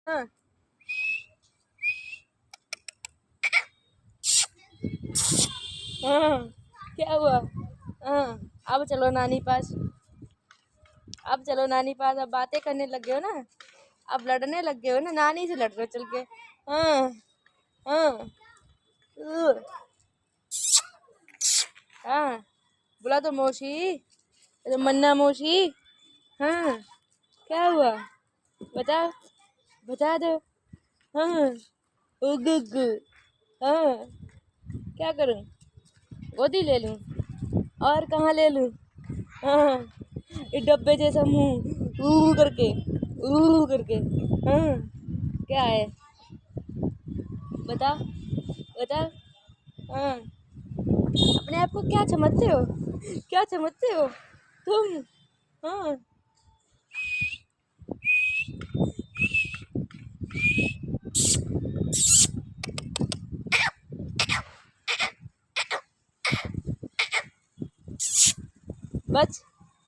हाँ हाँ, क्या हुआ? हाँ, अब चलो नानी पास। अब चलो नानी पास, अब बातें करने लग गए हो ना। अब लड़ने लग गए हो ना, नानी से लड़ रहे हो चल के। हाँ हाँ। उ, हाँ, बुला दो मौसी, अरे मन्ना मौसी। हाँ, क्या हुआ? बता, बता दो। हाँ, गुगु। हाँ, क्या करूं? गोदी ले लूं? और कहाँ ले लूं? हाँ, ये डब्बे जैसा मुंह ऊ करके। हाँ, क्या है? बता, बता। हाँ, अपने आप को क्या समझते हो? क्या समझते हो तुम? हाँ, बच।